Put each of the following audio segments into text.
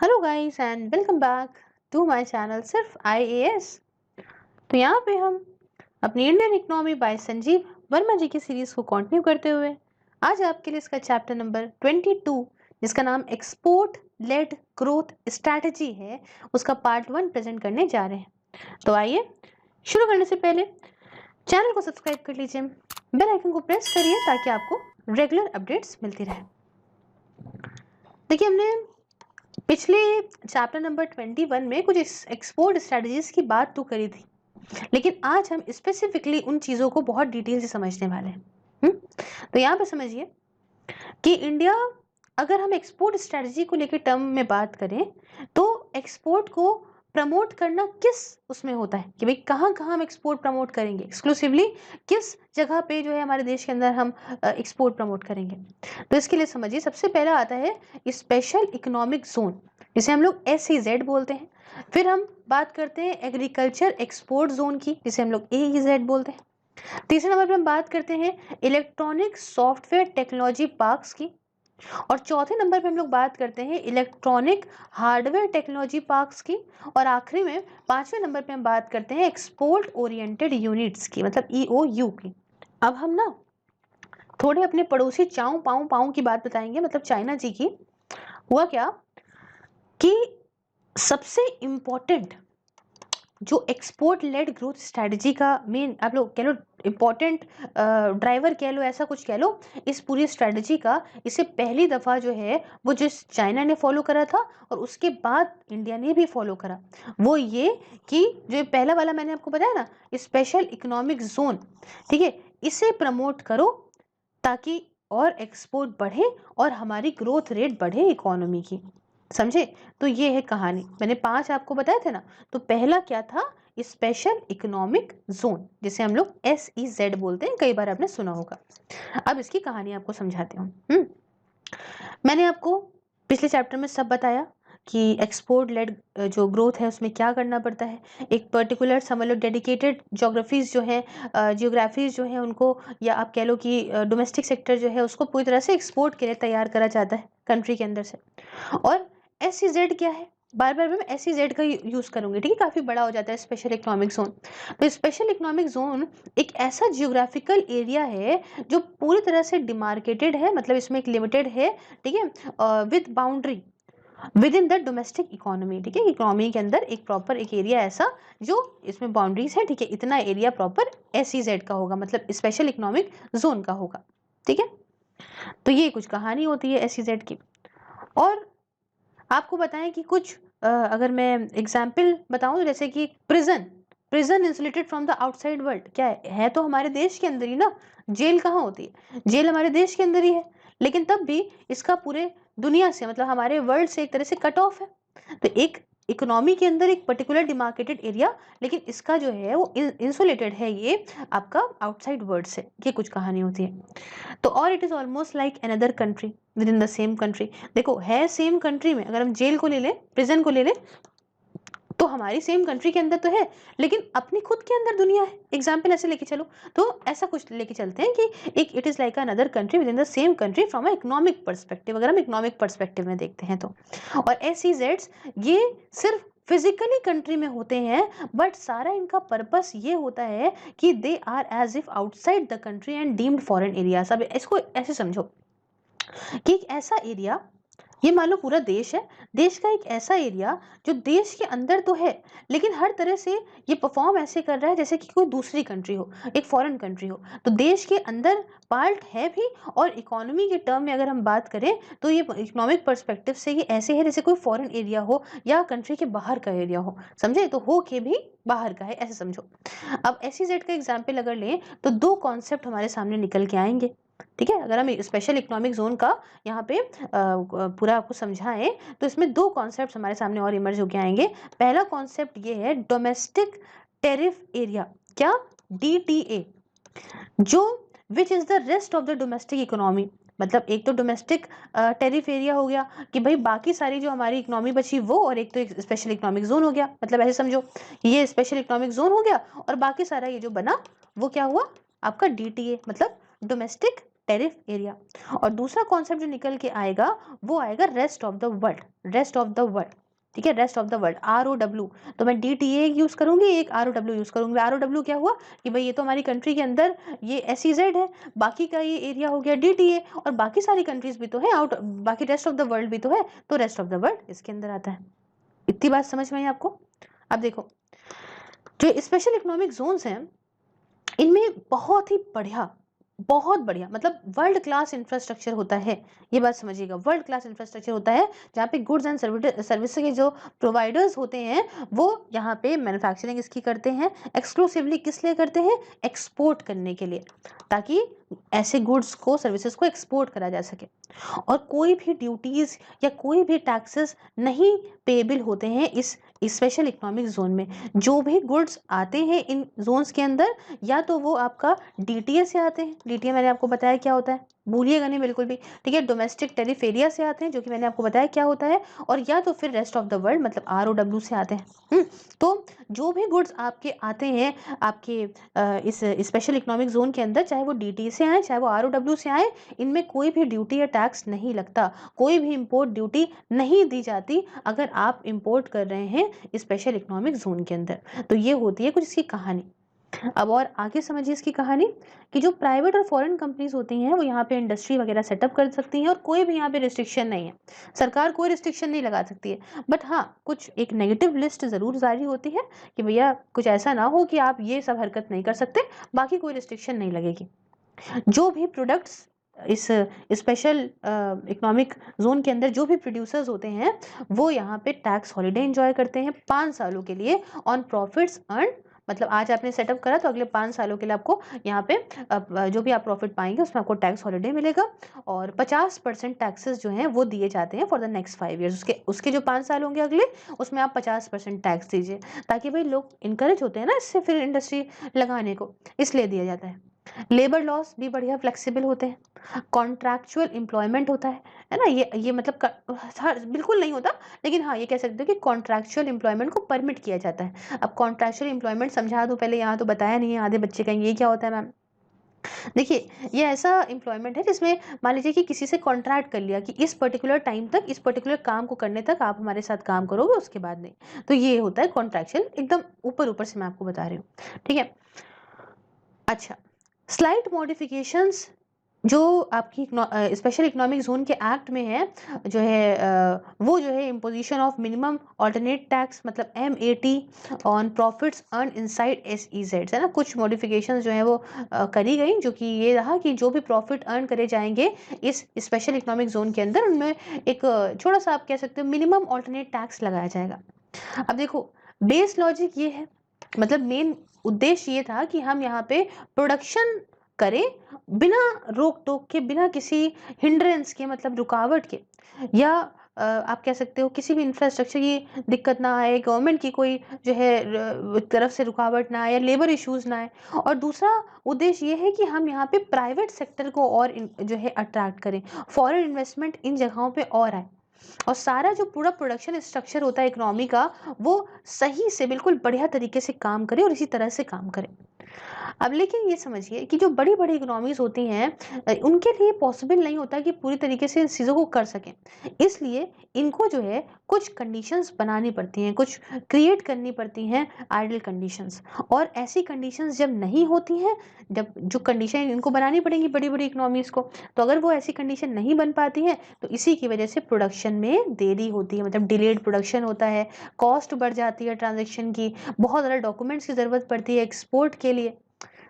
Hello guys and welcome back to my channel Sirf IAS. तो यहाँ पे हम अपनी Indian economy by Sanjiv Verma ji की सीरीज को कंटिन्यू करते हुए आज आपके लिए इसका चैप्टर नंबर 22 जिसका नाम एक्सपोर्ट लेड ग्रोथ स्ट्रैटेजी है उसका पार्ट 1 प्रेजेंट करने जा रहे हैं। तो आइए शुरू करने से पहले चैनल को सब्सक्राइब कर लीजिए, बेल आइकन को प्रेस करिए ताकि आपको रेगुलर अपडेट्स मिलती रहे। देखिए हमने पिछले चैप्टर नंबर 21 में कुछ एक्सपोर्ट स्ट्रेटजीज की बात तो करी थी, लेकिन आज हम स्पेसिफिकली उन चीज़ों को बहुत डिटेल से समझने वाले हैं। तो यहाँ पे समझिए कि इंडिया, अगर हम एक्सपोर्ट स्ट्रेटजी को लेकर टर्म में बात करें तो एक्सपोर्ट को प्रमोट करना किस उसमें होता है कि भाई कहाँ कहाँ हम एक्सपोर्ट प्रमोट करेंगे, एक्सक्लूसिवली किस जगह पे जो है हमारे देश के अंदर हम एक्सपोर्ट प्रमोट करेंगे। तो इसके लिए समझिए सबसे पहला आता है स्पेशल इकोनॉमिक जोन, जिसे हम लोग SEZ बोलते हैं। फिर हम बात करते हैं एग्रीकल्चर एक्सपोर्ट जोन की, जिसे हम लोग AEZ बोलते हैं। तीसरे नंबर पर हम बात करते हैं इलेक्ट्रॉनिक सॉफ्टवेयर टेक्नोलॉजी पार्क्स की। और चौथे नंबर पे हम लोग बात करते हैं इलेक्ट्रॉनिक हार्डवेयर टेक्नोलॉजी पार्क्स की। और आखिरी में पांचवें नंबर पे हम बात करते हैं एक्सपोर्ट ओरिएंटेड यूनिट्स की, मतलब EOU की। अब हम ना थोड़े अपने पड़ोसी चाऊ पाऊ पाऊ की बात बताएंगे, मतलब चाइना जी की। हुआ क्या कि सबसे इम्पोर्टेंट जो एक्सपोर्ट लेड ग्रोथ स्ट्रेटजी का मेन आप लोग कह लो इम्पोर्टेंट ड्राइवर कह लो, ऐसा कुछ कह लो इस पूरी स्ट्रेटजी का, इसे पहली दफा जो है वो जो चाइना ने फॉलो करा था और उसके बाद इंडिया ने भी फॉलो करा, वो ये कि जो पहला वाला मैंने आपको बताया ना स्पेशल इकोनॉमिक जोन, ठीक है, इसे प्रमोट करो ताकि और एक्सपोर्ट बढ़े और हमारी ग्रोथ रेट बढ़े इकोनॉमी की। समझे? तो ये है कहानी, मैंने 5 आपको बताए थे ना। तो पहला क्या था, स्पेशल इकोनॉमिक जोन, जिसे हम लोग SEZ बोलते हैं, कई बार आपने सुना होगा। अब इसकी कहानी आपको समझाती हूँ। मैंने आपको पिछले चैप्टर में सब बताया कि एक्सपोर्ट लेड जो ग्रोथ है उसमें क्या करना पड़ता है। एक पर्टिकुलर समझ लो डेडिकेटेड जोग्राफीज जो है, जियोग्राफीज जो है उनको, या आप कह लो कि डोमेस्टिक सेक्टर जो है उसको पूरी तरह से एक्सपोर्ट के लिए तैयार करा जाता है कंट्री के अंदर से। और SEZ क्या है, बार बार मैं SEZ का यूज करूंगी, ठीक है, काफी बड़ा हो जाता है स्पेशल इकोनॉमिक जोन। तो स्पेशल इकोनॉमिक जोन एक ऐसा जियोग्राफिकल एरिया है जो पूरी तरह से डिमार्केटेड है, मतलब इसमें एक लिमिटेड है, ठीक है, with boundary with in the domestic economy, ठीक है, इकोनॉमी के अंदर एक प्रॉपर एक एरिया ऐसा जो इसमें बाउंड्रीज है, ठीक है, इतना एरिया प्रॉपर SEZ का होगा, मतलब स्पेशल इकोनॉमिक जोन का होगा, ठीक है। तो ये कुछ कहानी होती है SEZ की। और आपको बताएं कि कुछ अगर मैं एग्जाम्पल बताऊं तो जैसे कि prison prison insulated from the outside world, क्या है तो हमारे देश के अंदर ही ना। जेल कहाँ होती है, जेल हमारे देश के अंदर ही है, लेकिन तब भी इसका पूरे दुनिया से, मतलब हमारे वर्ल्ड से एक तरह से कट ऑफ है। तो एक इकोनॉमी के अंदर एक पर्टिकुलर डिमार्केटेड एरिया, लेकिन इसका जो है वो इंसुलेटेड है ये आपका आउटसाइड वर्ल्ड से, ये कुछ कहानी होती है। तो और it is almost like another country with in the same country. देखो है सेम कंट्री में, अगर हम जेल को ले लें, प्रिजन को ले लें, तो हमारी सेम कंट्री के अंदर तो है, लेकिन अपनी खुद के अंदर दुनिया है। एग्जाम्पल ऐसे लेके चलो, तो ऐसा कुछ लेके चलते हैं कि एक it is like another country with in the same country from a economic perspective, अगर हम इकोनॉमिक पर्सपेक्टिव में देखते हैं तो। और SEZ ये सिर्फ फिजिकली कंट्री में होते हैं, बट सारा इनका पर्पस ये होता है कि they are as if outside the country and deemed foreign area. सब इसको ऐसे समझो कि एक ऐसा एरिया, ये मान लो पूरा देश है, देश का एक ऐसा एरिया जो देश के अंदर तो है, लेकिन हर तरह से ये परफॉर्म ऐसे कर रहा है जैसे कि कोई दूसरी कंट्री हो, एक फॉरेन कंट्री हो। तो देश के अंदर पार्ट है भी, और इकोनॉमी के टर्म में अगर हम बात करें तो ये इकोनॉमिक पर्सपेक्टिव से ये ऐसे है जैसे कोई फॉरेन एरिया हो या कंट्री के बाहर का एरिया हो, समझे, तो हो के भी बाहर का है, ऐसे समझो। अब SEZ का एग्जाम्पल अगर लें तो दो कॉन्सेप्ट हमारे सामने निकल के आएंगे, ठीक है। अगर हम स्पेशल इकोनॉमिक जोन का यहाँ पे पूरा आपको समझाएं तो इसमें दो कॉन्सेप्ट हमारे सामने और इमर्ज होके आएंगे। पहला कॉन्सेप्ट ये है डोमेस्टिक टेरिफ एरिया, क्या, DTA, जो which is the rest of the domestic economy. मतलब एक तो डोमेस्टिक टेरिफ एरिया हो गया कि भाई बाकी सारी जो हमारी इकोनॉमी बची वो, और एक तो एक स्पेशल इकोनॉमिक जोन हो गया, मतलब ऐसे समझो ये स्पेशल इकोनॉमिक जोन हो गया और बाकी सारा ये जो बना वो क्या हुआ आपका DTA, मतलब डोमेस्टिक टेरिफ एरिया। और दूसरा कॉन्सेप्ट जो निकल के आएगा वो आएगा rest of the world, rest of the world, ठीक है, rest of the world, ROW। तो मैं DTA यूज करूंगी, एक ROW यूज करूंगी। ROW क्या हुआ कि भाई ये तो हमारी कंट्री के अंदर ये SEZ है, बाकी का ये एरिया हो गया DTA, और बाकी सारी कंट्रीज भी तो है आउट, बाकी रेस्ट ऑफ द वर्ल्ड भी तो है, तो रेस्ट ऑफ द वर्ल्ड इसके अंदर आता है। इतनी बात समझ में आई आपको? अब देखो जो स्पेशल इकोनॉमिक जोन्स हैं इनमें बहुत ही बढ़िया, बहुत बढ़िया मतलब वर्ल्ड क्लास इंफ्रास्ट्रक्चर होता है। ये बात समझिएगा, वर्ल्ड क्लास इंफ्रास्ट्रक्चर होता है जहाँ पे गुड्स एंड सर्विस के जो प्रोवाइडर्स होते हैं वो यहाँ पे मैन्युफैक्चरिंग इसकी करते हैं, एक्सक्लूसिवली किस लिए करते हैं, एक्सपोर्ट करने के लिए, ताकि ऐसे गुड्स को सर्विसेज को एक्सपोर्ट करा जा सके। और कोई भी ड्यूटीज या कोई भी टैक्सेस नहीं पेएबल होते हैं इस स्पेशल इकोनॉमिक जोन में। जो भी गुड्स आते हैं इन जोन्स के अंदर या तो वो आपका DTA से आते हैं, DTA मैंने आपको बताया क्या होता है, भूलिएगा नहीं बिल्कुल भी, ठीक है, डोमेस्टिक टेरिफ एरिया से आते हैं जो कि मैंने आपको बताया क्या होता है, और या तो फिर रेस्ट ऑफ द वर्ल्ड मतलब ROW से आते हैं। तो जो भी गुड्स आपके आते हैं आपके इस स्पेशल इकोनॉमिक जोन के अंदर, चाहे वो DTA से आए चाहे वो ROW से आए, इनमें कोई भी ड्यूटी या टैक्स नहीं लगता, कोई भी इंपोर्ट ड्यूटी नहीं दी जाती अगर आप इंपोर्ट कर रहे हैं स्पेशल इकोनॉमिक जोन के अंदर। तो ये होती है कुछ इसकी कहानी। अब और आगे समझिए इसकी कहानी कि जो प्राइवेट और फॉरेन कंपनीज होती हैं वो यहाँ पे इंडस्ट्री वगैरह सेटअप कर सकती हैं और कोई भी यहाँ पे रिस्ट्रिक्शन नहीं है, सरकार कोई रिस्ट्रिक्शन नहीं लगा सकती है। बट हाँ कुछ एक नेगेटिव लिस्ट जरूर जारी होती है कि भैया कुछ ऐसा ना हो कि आप ये सब हरकत नहीं कर सकते, बाकी कोई रिस्ट्रिक्शन नहीं लगेगी। जो भी प्रोडक्ट्स इस स्पेशल इकोनॉमिक जोन के अंदर जो भी प्रोड्यूसर्स होते हैं वो यहाँ पे टैक्स हॉलिडे एंजॉय करते हैं 5 सालों के लिए ऑन प्रॉफिट्स अर्न। मतलब आज आपने सेटअप करा तो अगले 5 सालों के लिए आपको यहाँ पे जो भी आप प्रॉफिट पाएंगे उसमें आपको टैक्स हॉलिडे मिलेगा, और 50% टैक्सेस जो हैं वो दिए जाते हैं फॉर द नेक्स्ट 5 ईयर्स। उसके जो 5 साल होंगे अगले उसमें आप 50% टैक्स दीजिए, ताकि भाई लोग इनकरेज होते हैं ना इससे फिर इंडस्ट्री लगाने को, इसलिए दिया जाता है। लेबर लॉस भी बढ़िया फ्लेक्सिबल होते हैं, कॉन्ट्रैक्चुअल एम्प्लॉयमेंट होता है ना, ये मतलब बिल्कुल नहीं होता, लेकिन हाँ ये कह सकते हो कि कॉन्ट्रैक्चुअल एम्प्लॉयमेंट को परमिट किया जाता है। अब कॉन्ट्रैक्चुअल एम्प्लॉयमेंट समझा दूं पहले, यहाँ तो बताया नहीं है, आधे बच्चे कहेंगे ये क्या होता है मैम। देखिए ये ऐसा एम्प्लॉयमेंट है जिसमें मान लीजिए कि किसी से कॉन्ट्रैक्ट कर लिया कि इस पर्टिकुलर टाइम तक इस पर्टिकुलर काम को करने तक आप हमारे साथ काम करोगे, उसके बाद नहीं, तो ये होता है कॉन्ट्रैक्चुअल। एकदम ऊपर ऊपर से मैं आपको बता रही हूँ, ठीक है। अच्छा, स्लाइट मॉडिफिकेशंस जो आपकी स्पेशल इकोनॉमिक जोन के एक्ट में है जो है वो जो है imposition of minimum alternate tax मतलब MAT on profits earn inside SEZ है ना, कुछ मॉडिफिकेशंस जो है वो करी गई, जो कि ये रहा कि जो भी प्रॉफिट अर्न करे जाएंगे इस स्पेशल इकोनॉमिक जोन के अंदर उनमें एक छोटा सा आप कह सकते हो मिनिमम ऑल्टरनेट टैक्स लगाया जाएगा। अब देखो बेस लॉजिक ये है, मतलब मेन उद्देश्य ये था कि हम यहाँ पे प्रोडक्शन करें बिना रोक टोक के, बिना किसी हिंड्रेंस के मतलब रुकावट के, या आप कह सकते हो किसी भी इंफ्रास्ट्रक्चर की दिक्कत ना आए, गवर्नमेंट की कोई जो है तरफ से रुकावट ना आए, या लेबर इश्यूज ना आए। और दूसरा उद्देश्य ये है कि हम यहाँ पे प्राइवेट सेक्टर को और जो है अट्रैक्ट करें, फॉरेन इन्वेस्टमेंट इन जगहों पे और आए, और सारा जो पूरा प्रोडक्शन स्ट्रक्चर होता है इकोनॉमी का वो सही से बिल्कुल बढ़िया तरीके से काम करे और इसी तरह से काम करे। अब लेकिन ये समझिए कि जो बड़ी बड़ी इकोनॉमीज होती हैं उनके लिए पॉसिबल नहीं होता कि पूरी तरीके से इन चीज़ों को कर सकें, इसलिए इनको जो है कुछ कंडीशंस बनानी पड़ती हैं, कुछ क्रिएट करनी पड़ती हैं आइडियल कंडीशंस। और ऐसी कंडीशंस जब नहीं होती हैं, जब जो कंडीशन इनको बनानी पड़ेंगी बड़ी बड़ी इकोनॉमीज को, तो अगर वो ऐसी कंडीशन नहीं बन पाती हैं तो इसी की वजह से प्रोडक्शन में देरी होती है, मतलब डिलेड प्रोडक्शन होता है, कॉस्ट बढ़ जाती है ट्रांजेक्शन की, बहुत ज़्यादा डॉक्यूमेंट्स की ज़रूरत पड़ती है एक्सपोर्ट के लिए,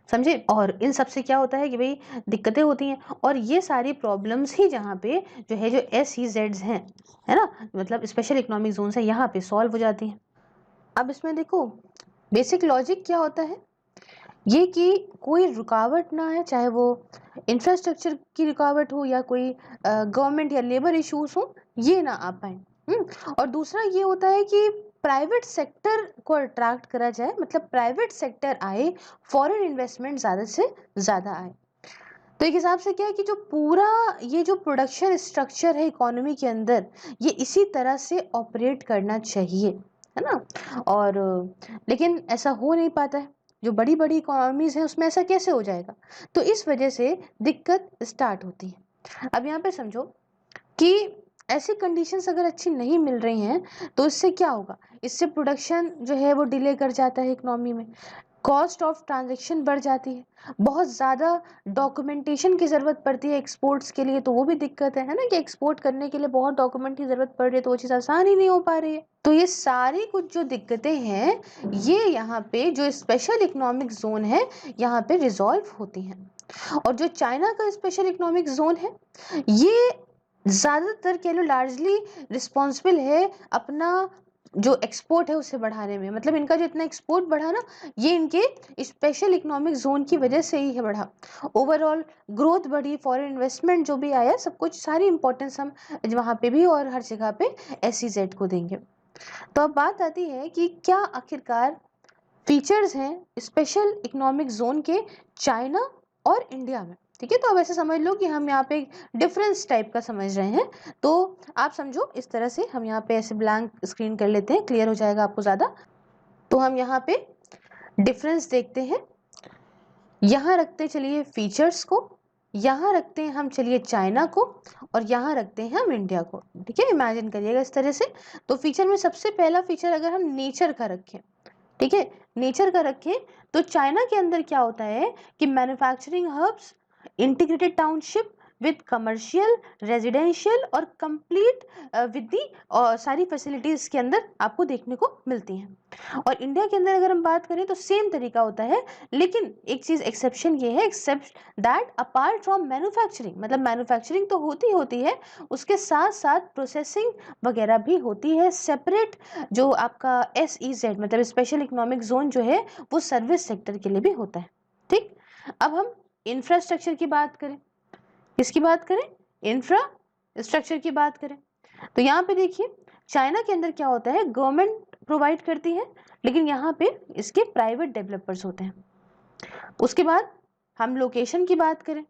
समझे। और इन सब से क्या होता है कि भाई दिक्कतें होती हैं, और ये सारी प्रॉब्लम्स ही जहाँ पे जो है जो SEZs हैं है ना, मतलब स्पेशल इकोनॉमिक जोन है, यहाँ पे सॉल्व हो जाती हैं। अब इसमें देखो बेसिक लॉजिक क्या होता है, ये कि कोई रुकावट ना है, चाहे वो इंफ्रास्ट्रक्चर की रुकावट हो या कोई गवर्नमेंट या लेबर इश्यूज हो, ये ना आ पाए। और दूसरा ये होता है कि प्राइवेट सेक्टर को अट्रैक्ट करा जाए, मतलब प्राइवेट सेक्टर आए, फॉरेन इन्वेस्टमेंट ज़्यादा से ज़्यादा आए। तो एक हिसाब से क्या है कि जो पूरा ये जो प्रोडक्शन स्ट्रक्चर है इकोनॉमी के अंदर, ये इसी तरह से ऑपरेट करना चाहिए, है ना। और लेकिन ऐसा हो नहीं पाता है, जो बड़ी बड़ी इकोनॉमीज हैं उसमें ऐसा कैसे हो जाएगा? तो इस वजह से दिक्कत स्टार्ट होती है। अब यहाँ पे समझो कि ऐसी कंडीशंस अगर अच्छी नहीं मिल रही हैं तो इससे क्या होगा? इससे प्रोडक्शन जो है वो डिले कर जाता है इकोनॉमी में, कॉस्ट ऑफ ट्रांजैक्शन बढ़ जाती है, बहुत ज़्यादा डॉक्यूमेंटेशन की ज़रूरत पड़ती है एक्सपोर्ट्स के लिए, तो वो भी दिक्कत है ना, कि एक्सपोर्ट करने के लिए बहुत डॉक्यूमेंट की ज़रूरत पड़ रही है, तो वो चीज़ आसान ही नहीं हो पा रही है। तो ये सारी कुछ जो दिक्कतें हैं, ये यहाँ पे जो स्पेशल इकोनॉमिक जोन है यहाँ पे रिजॉल्व होती हैं। और जो चाइना का स्पेशल इकोनॉमिक जोन है, ये ज़्यादातर कह लो लार्जली रिस्पॉन्सिबल है अपना जो एक्सपोर्ट है उसे बढ़ाने में। मतलब इनका जो इतना एक्सपोर्ट बढ़ा ना, ये इनके स्पेशल इकोनॉमिक जोन की वजह से ही है बढ़ा। ओवरऑल ग्रोथ बढ़ी, फॉरेन इन्वेस्टमेंट जो भी आया, सब कुछ सारी इंपॉर्टेंस हम वहाँ पे भी और हर जगह पे SEZ को देंगे। तो अब बात आती है कि क्या आखिरकार फीचर्स हैं स्पेशल इकोनॉमिक जोन के चाइना और इंडिया में। ठीक है, तो अब ऐसे समझ लो कि हम यहाँ पे एक डिफरेंस टाइप का समझ रहे हैं। तो आप समझो इस तरह से, हम यहाँ पे ऐसे ब्लैंक स्क्रीन कर लेते हैं, क्लियर हो जाएगा आपको ज़्यादा। तो हम यहाँ पे डिफरेंस देखते हैं, यहाँ रखते चलिए फीचर्स को, यहाँ रखते हैं हम चलिए चाइना को, और यहाँ रखते हैं हम इंडिया को। ठीक है, इमेजिन करिएगा इस तरह से। तो फीचर में सबसे पहला फीचर अगर हम नेचर का रखें, ठीक है, नेचर का रखें, तो चाइना के अंदर क्या होता है कि manufacturing hubs, integrated township with commercial, residential और कंप्लीट विद दी सारी फैसिलिटीज के अंदर आपको देखने को मिलती हैं। और इंडिया के अंदर अगर हम बात करें तो सेम तरीका होता है, लेकिन एक चीज एक्सेप्शन ये है, except that apart from manufacturing, मतलब मैन्युफैक्चरिंग तो होती है, उसके साथ साथ प्रोसेसिंग वगैरह भी होती है सेपरेट। जो आपका SEZ मतलब स्पेशल इकोनॉमिक जोन जो है वो सर्विस सेक्टर के लिए भी होता है। ठीक, अब हम इंफ्रास्ट्रक्चर की बात करें, किसकी बात करें? इंफ्रास्ट्रक्चर की बात करें। तो यहाँ पे देखिए चाइना के अंदर क्या होता है, गवर्नमेंट प्रोवाइड करती है, लेकिन यहाँ पे इसके प्राइवेट डेवलपर्स होते हैं। उसके बाद हम लोकेशन की बात करें,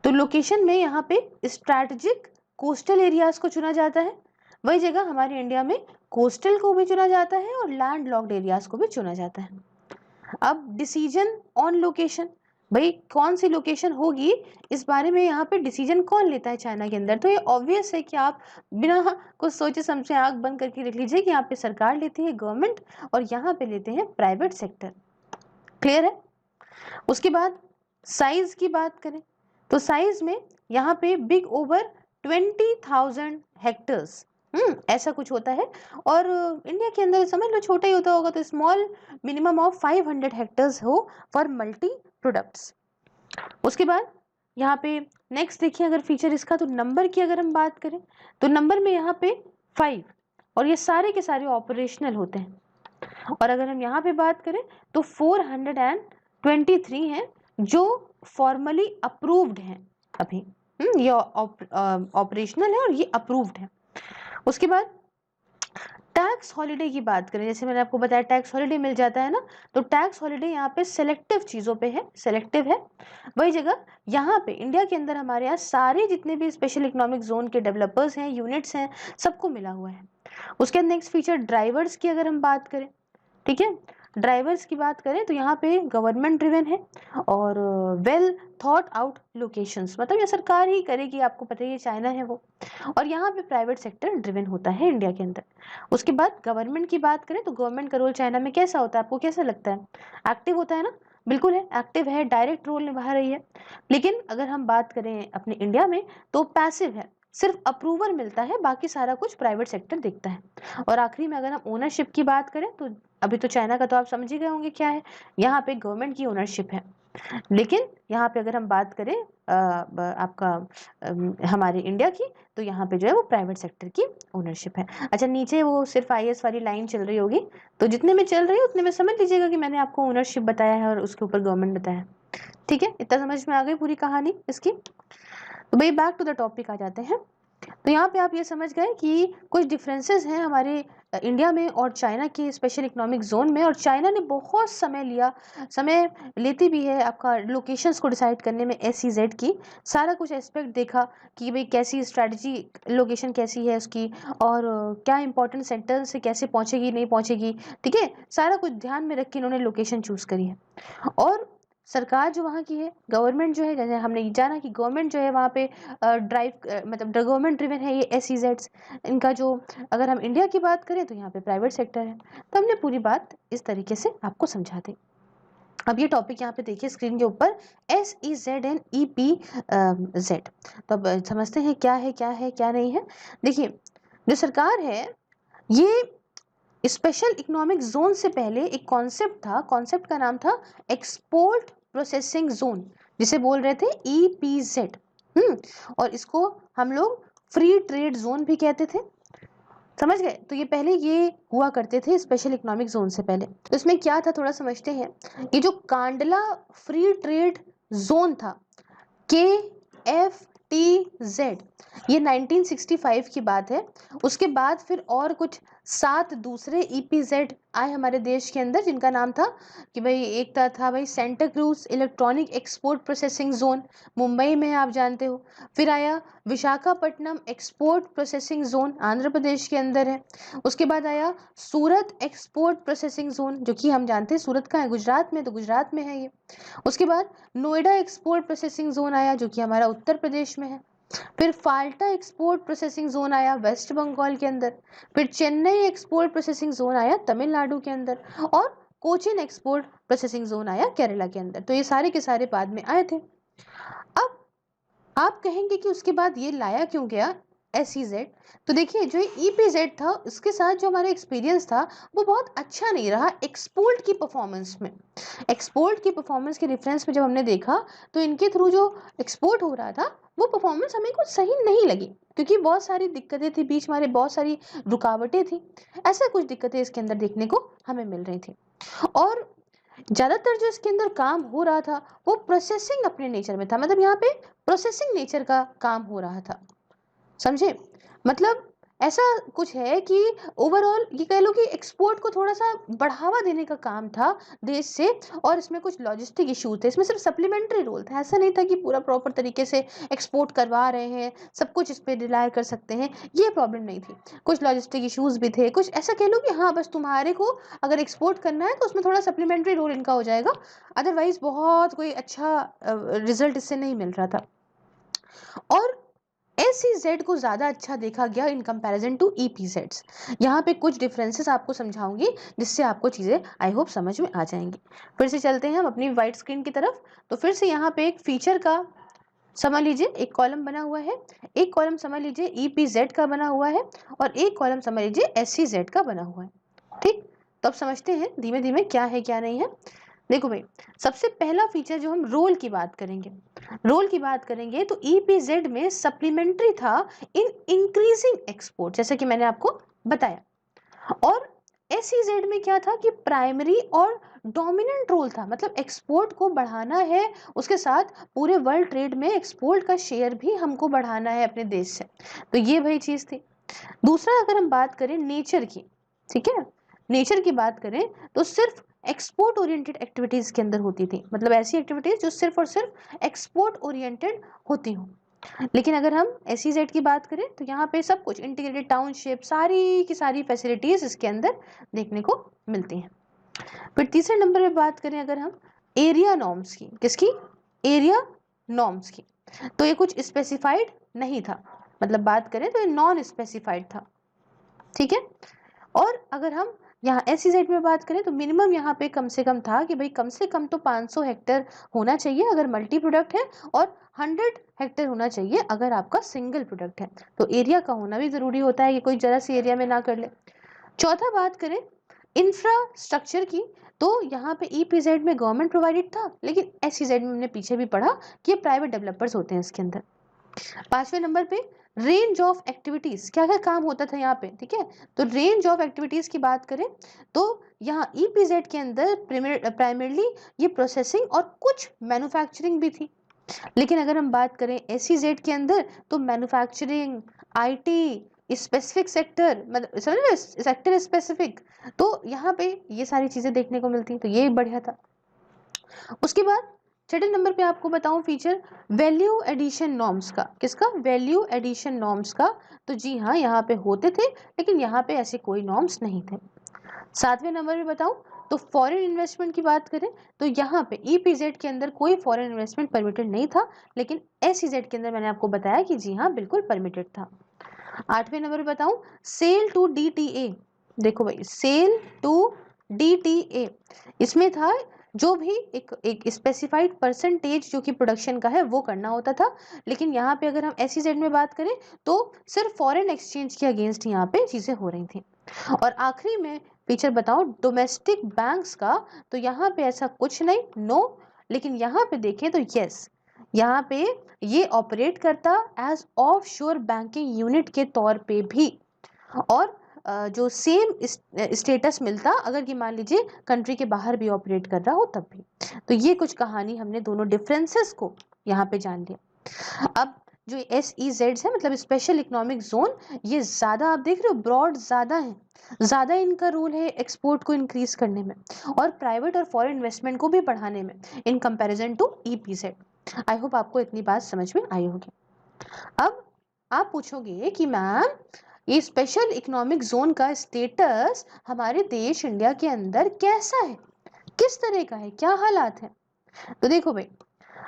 तो लोकेशन में यहाँ पे स्ट्रैटेजिक कोस्टल एरियाज को चुना जाता है। वही जगह हमारे इंडिया में कोस्टल को भी चुना जाता है और लैंड लॉक्ड एरियाज को भी चुना जाता है। अब डिसीजन ऑन लोकेशन, भाई कौन सी लोकेशन होगी इस बारे में यहाँ पे डिसीजन कौन लेता है चाइना के अंदर? तो ये ऑब्वियस है कि आप बिना कुछ सोचे समझे आंख बंद करके लिख लीजिए कि यहाँ पे सरकार लेती है, गवर्नमेंट, और यहाँ पे लेते हैं प्राइवेट सेक्टर। क्लियर है? उसके बाद साइज की बात करें, तो साइज में यहाँ पे बिग ओवर 20,000 हेक्टर्स, ऐसा कुछ होता है। और इंडिया के अंदर समझ लो छोटा ही होता होगा, तो स्मॉल मिनिमम ऑफ 500 हेक्टर्स हो फॉर मल्टी प्रोडक्ट्स। उसके बाद यहाँ पे नेक्स्ट देखिए अगर फीचर इसका, तो नंबर की अगर हम बात करें, तो नंबर में यहाँ पे 5, और ये सारे के सारे ऑपरेशनल होते हैं। और अगर हम यहाँ पे बात करें तो 423 हैं जो फॉर्मली अप्रूव्ड हैं अभी। ये ऑपरेशनल है और ये अप्रूव्ड है। उसके बाद टैक्स हॉलिडे की बात करें, जैसे मैंने आपको बताया टैक्स हॉलिडे मिल जाता है ना, तो टैक्स हॉलिडे यहाँ पे सेलेक्टिव चीज़ों पे है, सेलेक्टिव है। वही जगह यहाँ पे इंडिया के अंदर हमारे यहाँ सारे जितने भी स्पेशल इकोनॉमिक जोन के डेवलपर्स हैं, यूनिट्स हैं, सबको मिला हुआ है। उसके बाद नेक्स्ट फीचर ड्राइवर्स की अगर हम बात करें, ठीक है, ड्राइवर्स की बात करें तो यहाँ पे गवर्नमेंट ड्रिवन है और वेल थॉट आउट लोकेशंस, मतलब ये सरकार ही करेगी, आपको पता ही है चाइना है वो। और यहाँ पे प्राइवेट सेक्टर ड्रिवन होता है इंडिया के अंदर। उसके बाद गवर्नमेंट की बात करें तो गवर्नमेंट का रोल चाइना में कैसा होता है, आपको कैसा लगता है? एक्टिव होता है ना? बिल्कुल है, एक्टिव है, डायरेक्ट रोल निभा रही है। लेकिन अगर हम बात करें अपने इंडिया में तो पैसिव है, सिर्फ अप्रूवल मिलता है, बाकी सारा कुछ प्राइवेट सेक्टर देखता है। और आखिरी में अगर हम ओनरशिप की बात करें तो अभी तो चाइना का तो आप समझ ही गए होंगे क्या है, यहाँ पे गवर्नमेंट की ओनरशिप है। लेकिन यहाँ पे अगर हम बात करें आपका हमारे इंडिया की, तो यहाँ पे जो है वो प्राइवेट सेक्टर की ओनरशिप है। अच्छा, नीचे वो सिर्फ IAS वाली लाइन चल रही होगी, तो जितने में चल रही है उतने में समझ लीजिएगा कि मैंने आपको ओनरशिप बताया है और उसके ऊपर गवर्नमेंट बताया है। ठीक है, इतना समझ में आ गई पूरी कहानी इसकी। तो भाई बैक टू द टॉपिक आ जाते हैं। तो यहाँ पे आप ये समझ गए कि कुछ डिफरेंसेस हैं हमारे इंडिया में और चाइना के स्पेशल इकोनॉमिक जोन में। और चाइना ने बहुत समय लिया, समय लेती भी है आपका लोकेशंस को डिसाइड करने में, SEZ की सारा कुछ एस्पेक्ट देखा कि भाई कैसी स्ट्रैटेजी, लोकेशन कैसी है उसकी, और क्या इंपॉर्टेंट सेंटर से कैसे पहुंचेगी नहीं पहुंचेगी, ठीक है, सारा कुछ ध्यान में रख के इन्होंने लोकेशन चूज करी है। और सरकार जो वहाँ की है, गवर्नमेंट जो है, जैसे हमने जाना कि गवर्नमेंट जो है वहाँ पे मतलब गवर्नमेंट ड्रिवन है ये SEZs। इनका जो, अगर हम इंडिया की बात करें तो यहाँ पे प्राइवेट सेक्टर है। तो हमने पूरी बात इस तरीके से आपको समझा दी। अब ये टॉपिक यहाँ पे देखिए स्क्रीन के ऊपर, SEZ एंड EPZ। तो अब समझते हैं क्या है क्या है क्या नहीं है। देखिए जो सरकार है, ये स्पेशल इकोनॉमिक जोन से पहले एक कॉन्सेप्ट था, कॉन्सेप्ट का नाम था एक्सपोर्ट प्रोसेसिंग जोन, जिसे बोल रहे थे EPZ। और इसको हम लोग फ्री ट्रेड जोन भी कहते थे, समझ गए। तो ये पहले ये हुआ करते थे स्पेशल इकोनॉमिक जोन से पहले। तो इसमें क्या था थोड़ा समझते हैं। ये जो कांडला फ्री ट्रेड जोन था, KFTZ, ये 1965 की बात है। उसके बाद फिर और कुछ 7 दूसरे EPZ आए हमारे देश के अंदर, जिनका नाम था कि भाई, एक था भाई Santa Cruz electronic export processing zone, Mumbai में है आप जानते हो। फिर आया Visakhapatnam export processing zone, Andhra Pradesh के अंदर है। उसके बाद आया सूरत एक्सपोर्ट प्रोसेसिंग जोन, जो कि हम जानते हैं सूरत का है, गुजरात में, तो गुजरात में है ये। उसके बाद नोएडा एक्सपोर्ट प्रोसेसिंग जोन आया, जो कि हमारा उत्तर प्रदेश में है। फिर फाल्टा एक्सपोर्ट प्रोसेसिंग जोन आया वेस्ट बंगाल के अंदर। फिर चेन्नई एक्सपोर्ट प्रोसेसिंग जोन आया तमिलनाडु के अंदर। और कोचिन एक्सपोर्ट प्रोसेसिंग जोन आया केरला के अंदर। तो ये सारे के सारे बाद में आए थे। अब आप कहेंगे कि उसके बाद ये लाया क्यों गया SEZ। तो देखिए जो EPZ था, उसके साथ जो हमारा एक्सपीरियंस था वो बहुत अच्छा नहीं रहा एक्सपोर्ट की परफॉर्मेंस में। एक्सपोर्ट की परफॉर्मेंस के रेफरेंस में जब हमने देखा, तो इनके थ्रू जो एक्सपोर्ट हो रहा था वो परफॉर्मेंस हमें कुछ सही नहीं लगी, क्योंकि बहुत सारी दिक्कतें थी बीच में, बहुत सारी रुकावटें थी। ऐसा कुछ दिक्कतें इसके अंदर देखने को हमें मिल रही थी। और ज्यादातर जो इसके अंदर काम हो रहा था वो प्रोसेसिंग अपने नेचर में था, मतलब यहाँ पे प्रोसेसिंग नेचर का काम हो रहा था, समझे। मतलब ऐसा कुछ है कि ओवरऑल ये कह लो कि एक्सपोर्ट को थोड़ा सा बढ़ावा देने का काम था देश से। और इसमें कुछ लॉजिस्टिक इशू थे, इसमें सिर्फ सप्लीमेंट्री रोल था, ऐसा नहीं था कि पूरा प्रॉपर तरीके से एक्सपोर्ट करवा रहे हैं, सब कुछ इस पर रिलाय कर सकते हैं, ये प्रॉब्लम नहीं थी। कुछ लॉजिस्टिक इश्यूज भी थे, कुछ ऐसा कह लो कि हाँ बस तुम्हारे को अगर एक्सपोर्ट करना है तो उसमें थोड़ा सप्लीमेंट्री रोल इनका हो जाएगा, अदरवाइज बहुत कोई अच्छा रिजल्ट इससे नहीं मिल रहा था। और SEZ को ज्यादा अच्छा देखा गया इन कंपैरिजन टू EPZ। यहाँ पे कुछ डिफरेंसेस आपको समझाऊंगी, जिससे आपको चीजें आई होप समझ में आ जाएंगी। फिर से चलते हैं हम अपनी व्हाइट स्क्रीन की तरफ। तो फिर से यहाँ पे एक फीचर का समझ लीजिए, एक कॉलम बना हुआ है, एक कॉलम समझ लीजिए EPZ का बना हुआ है, और एक कॉलम समझ लीजिए SEZ का बना हुआ है। ठीक, तो अब समझते हैं धीमे धीमे क्या है क्या नहीं है। देखो भाई, सबसे पहला फीचर जो हम रोल की बात करेंगे, रोल की बात करेंगे तो EPZ में सप्लीमेंट्री था इन इंक्रीजिंग एक्सपोर्ट, जैसे कि मैंने आपको बताया। और SEZ में क्या था कि प्राइमरी और डोमिनेंट रोल था, मतलब एक्सपोर्ट को बढ़ाना है, उसके साथ पूरे वर्ल्ड ट्रेड में एक्सपोर्ट का शेयर भी हमको बढ़ाना है अपने देश से। तो ये भाई चीज थी। दूसरा, अगर हम बात करें नेचर की, ठीक है, नेचर की बात करें तो सिर्फ एक्सपोर्ट ओरिएंटेड एक्टिविटीज के अंदर होती थी, मतलब ऐसी एक्टिविटीज जो सिर्फ और सिर्फ एक्सपोर्ट ओरिएंटेड होती हो। लेकिन अगर हम SEZ की बात करें तो यहाँ पे सब कुछ इंटीग्रेटेड टाउनशिप, सारी की सारी फैसिलिटीज इसके अंदर देखने को मिलती हैं। फिर तीसरे नंबर पे बात करें अगर हम एरिया नॉर्म्स की, किसकी, एरिया नॉर्म्स की, तो ये कुछ स्पेसिफाइड नहीं था, मतलब बात करें तो ये नॉन स्पेसिफाइड था, ठीक है। और अगर हम यहाँ SEZ में बात करें तो मिनिमम यहाँ पे कम से कम था कि भाई कम से कम तो 500 हेक्टेयर होना चाहिए अगर मल्टी प्रोडक्ट है, और 100 हेक्टेयर होना चाहिए अगर आपका सिंगल प्रोडक्ट है। तो एरिया का होना भी जरूरी होता है कि कोई जरा सी एरिया में ना कर ले। चौथा, बात करें इंफ्रास्ट्रक्चर की, तो यहाँ पे EPZ में गवर्नमेंट प्रोवाइडेड था, लेकिन SEZ में हमने पीछे भी पढ़ा कि ये प्राइवेट डेवलपर्स होते हैं इसके अंदर। पांचवें नंबर पे रेंज ऑफ एक्टिविटीज, क्या क्या काम होता था यहाँ पे, ठीक है। तो रेंज ऑफ एक्टिविटीज की बात करें तो यहाँ EPZ के अंदर प्राइमरली ये प्रोसेसिंग और कुछ मैन्युफैक्चरिंग भी थी। लेकिन अगर हम बात करें SEZ के अंदर तो मैन्युफैक्चरिंग, IT, स्पेसिफिक सेक्टर, मतलब समझ रहे, सेक्टर स्पेसिफिक। तो यहाँ पे ये सारी चीजें देखने को मिलती, तो ये बढ़िया था। उसके बाद छठे नंबर पे आपको बताऊं फीचर, वैल्यू एडिशन नॉर्म्स का। किसका? वैल्यू एडिशन नॉर्म्स का। तो जी हाँ, यहाँ पे होते थे, लेकिन यहाँ पे ऐसे कोई नॉर्म्स नहीं थे। सातवें नंबर पे बताऊं तो फॉरेन इन्वेस्टमेंट की बात करें तो यहाँ पे ईपीजेड के अंदर कोई फॉरेन इन्वेस्टमेंट परमिटेड नहीं था, लेकिन एसईजेड के अंदर मैंने आपको बताया कि जी हाँ बिल्कुल परमिटेड था। आठवें नंबर पे बताऊं, सेल टू डीटीए। देखो भाई, सेल टू डीटीए, इसमें था जो भी एक स्पेसिफाइड परसेंटेज जो कि प्रोडक्शन का है वो करना होता था, लेकिन यहाँ पे अगर हम एसईजेड में बात करें तो सिर्फ फॉरेन एक्सचेंज के अगेंस्ट यहाँ पे चीजें हो रही थी। और आखिरी में फीचर बताऊं डोमेस्टिक बैंक्स का, तो यहाँ पे ऐसा कुछ नहीं, नो, लेकिन यहाँ पे देखें तो यस, यहाँ पे ये ऑपरेट करता एज ऑफ शोर बैंकिंग यूनिट के तौर पे भी, और जो सेम स्टेटस मिलता अगर ये मान लीजिए कंट्री के बाहर भी ऑपरेट कर रहा हो तब भी। तो ये कुछ कहानी हमने दोनों डिफरेंसेस को यहाँ पे जान लिया। अब जो SEZ है मतलब स्पेशल इकोनॉमिक जोन, ये ज्यादा आप देख रहे हो ब्रॉड ज्यादा है, ज्यादा इनका रोल है एक्सपोर्ट को इंक्रीज करने में और प्राइवेट और फॉरेन इन्वेस्टमेंट को भी बढ़ाने में in comparison to EPZ। I hope आपको इतनी बात समझ में आई होगी। अब आप पूछोगे कि मैम ये स्पेशल इकोनॉमिक जोन का स्टेटस हमारे देश इंडिया के अंदर कैसा है, किस तरह का है, क्या हालात है? तो देखो भाई,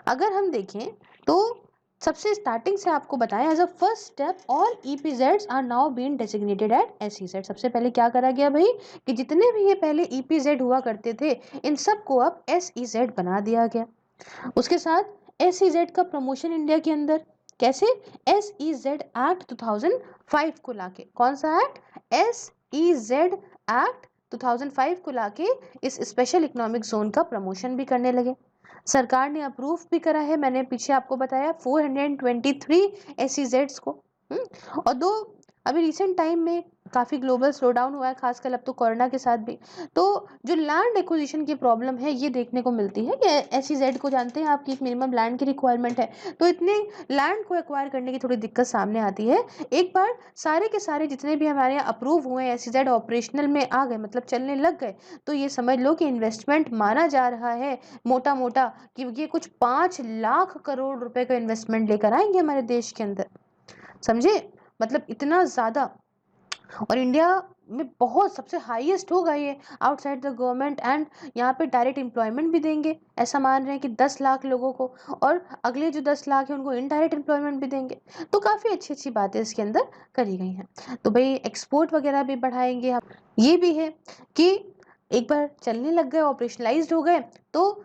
अगर हम देखें तो सबसे स्टार्टिंग से आपको बताएं, as a first step all EPZs are now being designated at SEZ। सबसे पहले क्या करा गया भाई कि जितने भी ये पहले EPZ हुआ करते थे इन सबको अब SEZ बना दिया गया। उसके साथ SEZ का प्रमोशन इंडिया के अंदर कैसे? SEZ एक्ट 2005 को लाके, कौन सा एक्ट? SEZ एक्ट 2005 को लाके इस स्पेशल इकोनॉमिक जोन का प्रमोशन भी करने लगे। सरकार ने अप्रूव भी करा है, मैंने पीछे आपको बताया 423 SEZs को। और दो अभी रिसेंट टाइम में काफी ग्लोबल स्लो डाउन हुआ है, खासकर अब तो कोरोना के साथ भी, तो जो लैंड एक्विजिशन की प्रॉब्लम है ये देखने को मिलती है कि SEZ को जानते हैं आपकी एक मिनिमम लैंड की रिक्वायरमेंट है, तो इतने लैंड को एक्वायर करने की थोड़ी दिक्कत सामने आती है। एक बार सारे के सारे जितने भी हमारे यहाँ अप्रूव हुए SEZ ऑपरेशनल में आ गए, मतलब चलने लग गए, तो ये समझ लो कि इन्वेस्टमेंट माना जा रहा है मोटा मोटा कि ये कुछ 5 लाख करोड़ रुपए का इन्वेस्टमेंट लेकर आएंगे हमारे देश के अंदर, समझे? मतलब इतना ज्यादा, और इंडिया में बहुत सबसे हाईएस्ट होगा ये आउटसाइड द गवर्नमेंट, एंड यहाँ पे डायरेक्ट एम्प्लॉयमेंट भी देंगे, ऐसा मान रहे हैं कि 10 लाख लोगों को, और अगले जो 10 लाख है उनको इनडायरेक्ट एम्प्लॉयमेंट भी देंगे। तो काफ़ी अच्छी अच्छी बातें इसके अंदर करी गई हैं। तो भाई एक्सपोर्ट वगैरह भी बढ़ाएंगे हम, ये भी है कि एक बार चलने लग गए, ऑपरेशनलाइज्ड हो गए, तो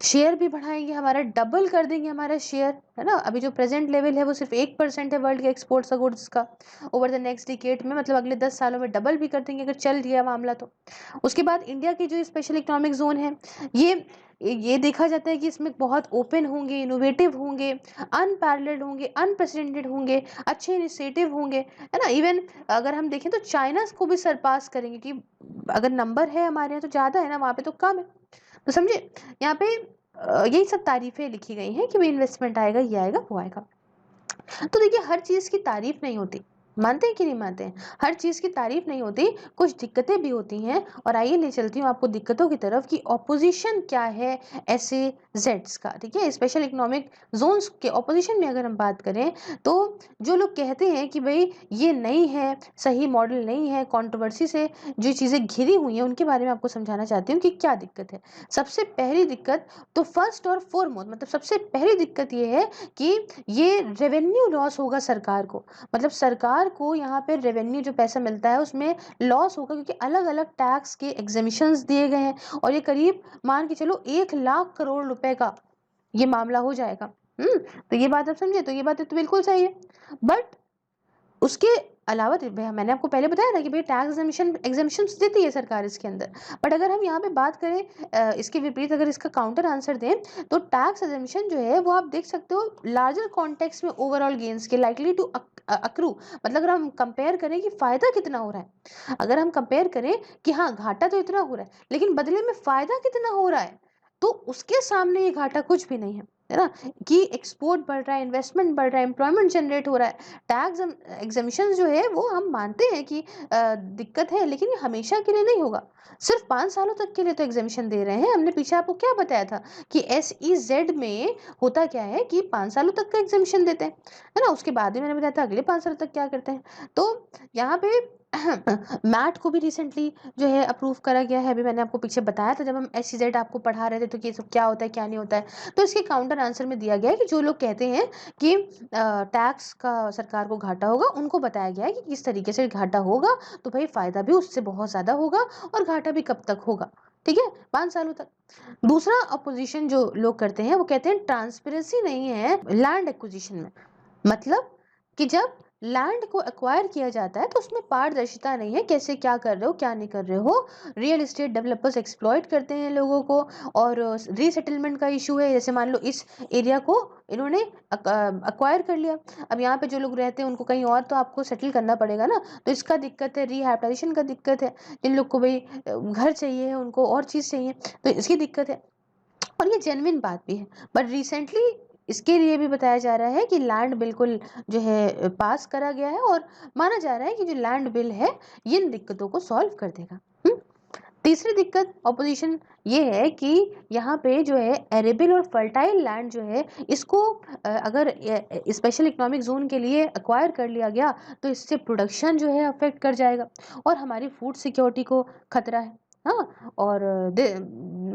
शेयर भी बढ़ाएंगे, हमारा डबल कर देंगे हमारा शेयर, है ना? अभी जो प्रेजेंट लेवल है वो सिर्फ 1% है वर्ल्ड के एक्सपोर्ट्स गुड्स का, ओवर द नेक्स्ट डिकेड में मतलब अगले 10 सालों में डबल भी कर देंगे अगर चल गया मामला तो। उसके बाद इंडिया की जो स्पेशल इकोनॉमिक जोन है, ये देखा जाता है कि इसमें बहुत ओपन होंगे, इनोवेटिव होंगे, अनपैरेलल्ड होंगे, अनप्रेसिडेंटेड होंगे, अच्छे इनिशिएटिव होंगे, है ना? इवन अगर हम देखें तो चाइना को भी सरपास करेंगे, कि अगर नंबर है हमारे यहाँ तो ज़्यादा है ना, वहाँ पे तो कम है। तो समझे, यहाँ पे यही सब तारीफें लिखी गई हैं कि भाई इन्वेस्टमेंट आएगा, ये आएगा, वो आएगा। तो देखिए हर चीज की तारीफ नहीं होती, मानते हैं कि नहीं मानते हैं? हर चीज की तारीफ नहीं होती, कुछ दिक्कतें भी होती हैं। और आइए ले चलती हूँ आपको दिक्कतों की तरफ कि ऑपोजिशन क्या है SEZs का। ठीक है, स्पेशल इकोनॉमिक जोन्स के ऑपोजिशन में अगर हम बात करें तो जो लोग कहते हैं कि भाई ये नहीं है, सही मॉडल नहीं है, कंट्रोवर्सी से जो चीजें घिरी हुई हैं उनके बारे में आपको समझाना चाहती हूँ कि क्या दिक्कत है। सबसे पहली दिक्कत तो फर्स्ट और फोरमोस्ट, मतलब सबसे पहली दिक्कत ये है कि ये रेवेन्यू लॉस होगा सरकार को। मतलब सरकार को यहाँ पे रेवेन्यू जो पैसा मिलता है उसमें लॉस होगा, क्योंकि अलग अलग टैक्स के एग्जामिशंस दिए गए हैं, और ये करीब मान के चलो 1 लाख करोड़ रुपए का ये मामला हो जाएगा। तो ये बात आप समझे, तो ये बात तो बिल्कुल सही है। बट उसके अलावा मैंने आपको पहले बताया ना कि भाई टैक्स एग्जामिशन देती है सरकार इसके अंदर। बट अगर हम यहाँ पे बात करें इसके विपरीत, अगर इसका काउंटर आंसर दें तो टैक्स एग्जामिशन जो है वो आप देख सकते हो लार्जर कॉन्टेक्स्ट में ओवरऑल गेन्स के लाइकली टू अक्रू। मतलब अगर हम कंपेयर करें कि फायदा कितना हो रहा है, अगर हम कंपेयर करें कि हाँ घाटा तो इतना हो रहा है लेकिन बदले में फायदा कितना हो रहा है, तो उसके सामने ये घाटा कुछ भी नहीं है। है ना, कि एक्सपोर्ट बढ़ रहा है, इन्वेस्टमेंट बढ़ रहा है, एम्प्लॉयमेंट जनरेट हो रहा है। टैक्स एग्जेम्पशन जो है वो हम मानते हैं कि दिक्कत है, लेकिन ये हमेशा के लिए नहीं होगा। सिर्फ 5 सालों तक के लिए तो एग्जेम्पशन दे रहे हैं। हमने पीछे आपको क्या बताया था कि SEZ में होता क्या है कि 5 सालों तक का एग्जेम्पशन देते हैं, है ना। उसके बाद में मैंने बताया था अगले 5 साल तक क्या करते हैं। तो यहाँ पे मैट को भी रिसेंटली जो है अप्रूव करा गया है। अभी मैंने आपको पीछे बताया था जब हम SEZ आपको पढ़ा रहे थे तो कि ये सब क्या होता है क्या नहीं होता है। तो इसके काउंटर आंसर में दिया गया है कि जो लोग कहते हैं कि टैक्स का सरकार को घाटा होगा, उनको बताया गया है कि किस तरीके से घाटा होगा। तो भाई फायदा भी उससे बहुत ज्यादा होगा, और घाटा भी कब तक होगा, ठीक है, 5 सालों तक। दूसरा अपोजिशन जो लोग करते हैं वो कहते हैं ट्रांसपेरेंसी नहीं है लैंड एक्विजिशन में। मतलब कि जब लैंड को एक्वायर किया जाता है तो उसमें पारदर्शिता नहीं है, कैसे क्या कर रहे हो क्या नहीं कर रहे हो। रियल एस्टेट डेवलपर्स एक्सप्लॉइट करते हैं लोगों को, और रीसेटलमेंट का इशू है। जैसे मान लो इस एरिया को इन्होंने अक्वायर कर लिया, अब यहाँ पे जो लोग रहते हैं उनको कहीं और तो आपको सेटल करना पड़ेगा ना, तो इसका दिक्कत है। रिहैबिलिटेशन का दिक्कत है, जिन लोग को भाई घर चाहिए उनको और चीज़ चाहिए, तो इसकी दिक्कत है। और ये जेन्युइन बात भी है। बट रिसेंटली इसके लिए भी बताया जा रहा है कि लैंड बिल्कुल जो है पास करा गया है, और माना जा रहा है कि जो लैंड बिल है ये इन दिक्कतों को सॉल्व कर देगा। तीसरी दिक्कत ऑपोजिशन ये है कि यहाँ पे जो है एरेबल और फर्टाइल लैंड जो है इसको अगर स्पेशल इकोनॉमिक जोन के लिए एक्वायर कर लिया गया तो इससे प्रोडक्शन जो है अफेक्ट कर जाएगा, और हमारी फूड सिक्योरिटी को खतरा है। हाँ, और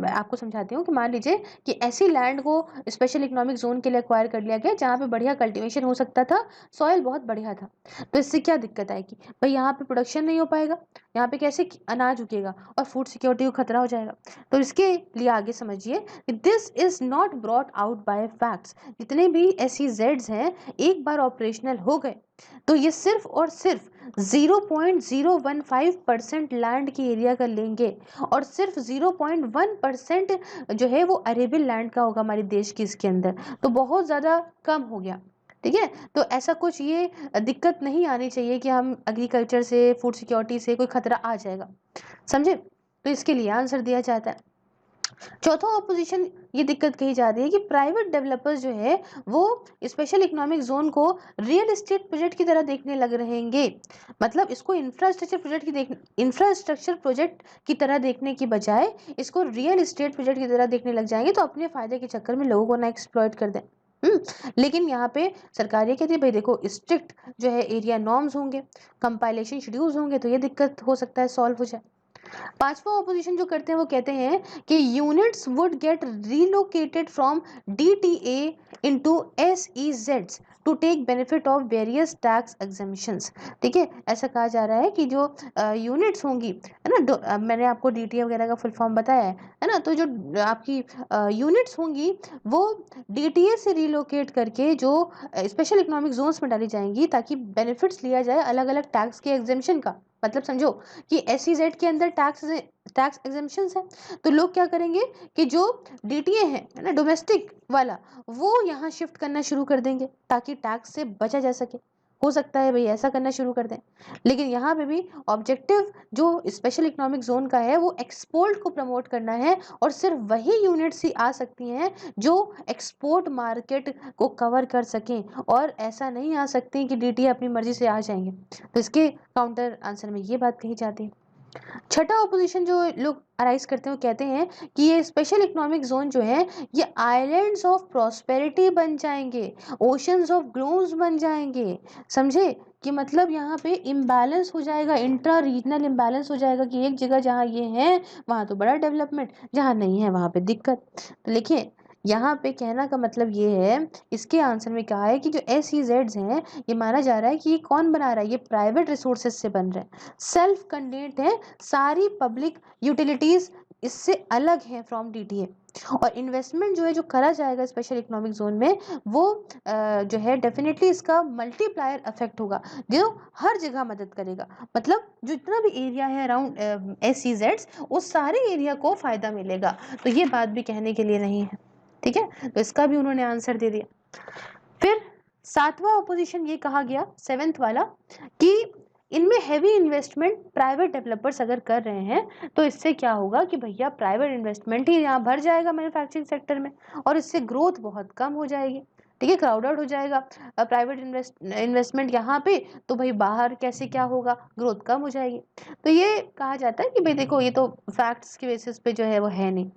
मैं आपको समझाती हूँ कि मान लीजिए कि ऐसी लैंड को स्पेशल इकोनॉमिक जोन के लिए एक्वायर कर लिया गया जहाँ पे बढ़िया कल्टीवेशन हो सकता था, सॉइल बहुत बढ़िया था, तो इससे क्या दिक्कत आएगी भाई, यहाँ पे प्रोडक्शन नहीं हो पाएगा, यहाँ पे कैसे अनाज उगेगा, और फूड सिक्योरिटी को खतरा हो जाएगा। तो इसके लिए आगे समझिए कि this is not brought out by facts. जितने भी SEZs हैं एक बार ऑपरेशनल हो गए तो ये सिर्फ और सिर्फ 0.015% लैंड की एरिया का लेंगे, और सिर्फ 0.1% जो है वो अरेबियल लैंड का होगा हमारे देश की इसके अंदर, तो बहुत ज़्यादा कम हो गया, ठीक है। तो ऐसा कुछ ये दिक्कत नहीं आनी चाहिए कि हम एग्रीकल्चर से फूड सिक्योरिटी से कोई खतरा आ जाएगा, समझे। तो इसके लिए आंसर दिया जाता है। चौथा ऑपोजिशन ये दिक्कत कही जा रही है कि प्राइवेट डेवलपर्स जो है वो स्पेशल इकोनॉमिक जोन को रियल एस्टेट प्रोजेक्ट की तरह देखने लग रहेंगे। मतलब इसको इंफ्रास्ट्रक्चर प्रोजेक्ट की तरह देखने की बजाय इसको रियल एस्टेट प्रोजेक्ट की तरह देखने लग जाएंगे, तो अपने फायदे के चक्कर में लोगों को ना एक्सप्लॉइट कर दें। लेकिन यहाँ पे सरकार ये कहती है भाई देखो स्ट्रिक्ट जो है एरिया नॉर्म्स होंगे, कंपाइलेशन शेड्यूल्स होंगे, तो ये दिक्कत हो सकता है सॉल्व हो जाए। पांचवा ऑपोजिशन जो करते हैं वो कहते हैं कि units would get relocated from DTA into SEZs to take benefit of various tax exemptions. ठीक है, ऐसा कहा जा रहा है कि जो यूनिट्स होंगी, है ना, मैंने आपको DTA वगैरह का फुल फॉर्म बताया है ना, तो जो आपकी यूनिट्स होंगी वो DTA से रीलोकेट करके जो स्पेशल इकोनॉमिक जोन्स में डाली जाएंगी, ताकि बेनिफिट्स लिया जाए अलग अलग टैक्स के एग्जेम्पशन का। मतलब समझो कि SEZ के अंदर टैक्स एग्जेम्पशंस है, तो लोग क्या करेंगे कि जो DTA है ना डोमेस्टिक वाला, वो यहाँ शिफ्ट करना शुरू कर देंगे ताकि टैक्स से बचा जा सके। हो सकता है भाई ऐसा करना शुरू कर दें। लेकिन यहाँ पे भी ऑब्जेक्टिव जो स्पेशल इकोनॉमिक जोन का है वो एक्सपोर्ट को प्रमोट करना है, और सिर्फ वही यूनिट्स ही आ सकती हैं जो एक्सपोर्ट मार्केट को कवर कर सकें, और ऐसा नहीं आ सकती कि DTA अपनी मर्जी से आ जाएंगे। तो इसके काउंटर आंसर में ये बात कही जाती है। छठा ऑपोजिशन जो लोग अराइज करते हैं वो कहते हैं कि ये स्पेशल इकोनॉमिक जोन जो है ये आइलैंड्स ऑफ प्रॉस्पेरिटी बन जाएंगे, ओशंस ऑफ ग्रोव्स बन जाएंगे। समझे कि मतलब यहाँ पे इम्बैलेंस हो जाएगा, इंट्रा रीजनल इम्बैलेंस हो जाएगा कि एक जगह जहाँ ये है वहाँ तो बड़ा डेवलपमेंट, जहाँ नहीं है वहाँ पे दिक्कत। तो लिखिए यहाँ पे कहना का मतलब ये है, इसके आंसर में कहा है कि जो SEZs हैं ये माना जा रहा है कि ये कौन बना रहा है, ये प्राइवेट रिसोर्सेज से बन रहे हैं, सेल्फ कंटेन्ड है, सारी पब्लिक यूटिलिटीज इससे अलग है फ्रॉम DTA। और इन्वेस्टमेंट जो है जो करा जाएगा स्पेशल इकोनॉमिक जोन में वो जो है डेफिनेटली इसका मल्टीप्लायर इफेक्ट होगा जो हर जगह मदद करेगा। मतलब जितना भी एरिया है अराउंड SEZs उस सारे एरिया को फायदा मिलेगा। तो ये बात भी कहने के लिए नहीं है, ठीक है, तो इसका भी उन्होंने आंसर दे दिया। फिर सातवां ऑपोजिशन ये कहा गया, सेवेंथ वाला, कि इनमें हैवी इन्वेस्टमेंट प्राइवेट डेवलपर्स अगर कर रहे हैं तो इससे क्या होगा कि भैया प्राइवेट इन्वेस्टमेंट ही यहाँ भर जाएगा मैन्युफैक्चरिंग सेक्टर में, और इससे ग्रोथ बहुत कम हो जाएगी। ठीक है, क्राउडेड हो जाएगा प्राइवेट इन्वेस्टमेंट यहाँ पे, तो भाई बाहर कैसे क्या होगा, ग्रोथ कम हो जाएगी। तो ये कहा जाता है कि भाई देखो ये तो फैक्ट्स के बेसिस पे जो है वो है नहीं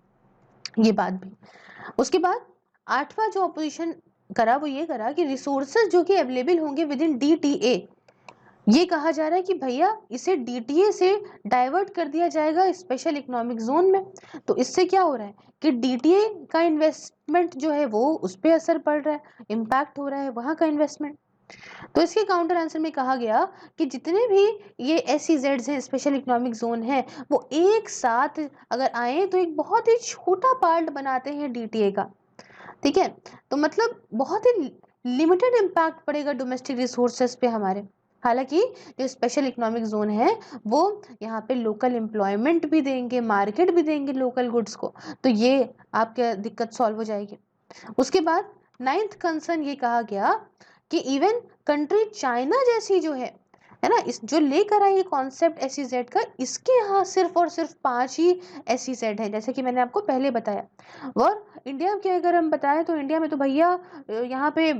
ये बात भी। उसके बाद आठवां जो ऑपोजिशन करा वो ये करा कि रिसोर्सेज जो कि अवेलेबल होंगे विद इन डीटीए, ये कहा जा रहा है कि भैया इसे डीटीए से डाइवर्ट कर दिया जाएगा स्पेशल इकोनॉमिक जोन में। तो इससे क्या हो रहा है कि डीटीए का इन्वेस्टमेंट जो है वो उस पर असर पड़ रहा है, इम्पैक्ट हो रहा है वहां का इन्वेस्टमेंट। तो इसके काउंटर आंसर में कहा गया कि जितने भी ये एसईजेड्स हैं, स्पेशल इकोनॉमिक जोन है, वो एक साथ अगर आए तो एक बहुत ही छोटा पार्ट बनाते हैं डीटीए का। ठीक है, तो मतलब बहुत ही लिमिटेड इम्पैक्ट पड़ेगा डोमेस्टिक रिसोर्सेस पे हमारे। हालांकि जो स्पेशल इकोनॉमिक जोन है वो यहाँ पे लोकल एम्प्लॉयमेंट भी देंगे, मार्केट भी देंगे लोकल गुड्स को, तो ये आपके दिक्कत सॉल्व हो जाएगी। उसके बाद नाइन्थ कंसर्न ये कहा गया कि इवन कंट्री चाइना जैसी जो है ना, इस जो लेकर आई कॉन्सेप्ट एसईजेड का, इसके यहाँ सिर्फ और सिर्फ 5 ही एसईजेड है, जैसे कि मैंने आपको पहले बताया। और इंडिया के अगर हम बताएं तो इंडिया में तो भैया यहाँ पे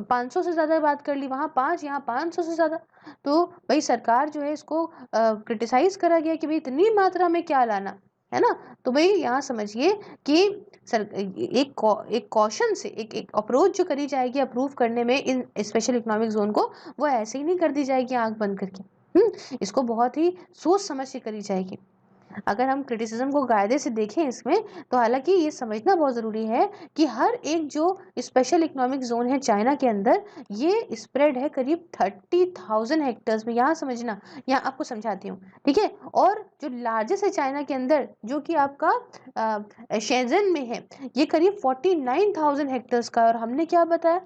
500 से ज्यादा बात कर ली, वहाँ 5, यहाँ 500 से ज्यादा। तो भाई सरकार जो है इसको क्रिटिसाइज करा गया कि भाई इतनी मात्रा में क्या लाना, है ना। तो भाई यहाँ समझिए कि सर एक कॉशन से एक अप्रोच जो करी जाएगी अप्रूव करने में इन स्पेशल इकोनॉमिक जोन को, वो ऐसे ही नहीं कर दी जाएगी आंख बंद करके। इसको बहुत ही सोच समझ के करी जाएगी। अगर हम क्रिटिसिज्म को कायदे से देखें इसमें, तो हालांकि ये समझना बहुत ज़रूरी है कि हर एक जो स्पेशल इकोनॉमिक जोन है चाइना के अंदर, ये स्प्रेड है करीब 30,000 हेक्टर्स में। यहाँ समझना, यहाँ आपको समझाती हूँ, ठीक है। और जो लार्जेस्ट है चाइना के अंदर, जो कि आपका शेजन में है, ये करीब 49,000 हेक्टर्स का। और हमने क्या बताया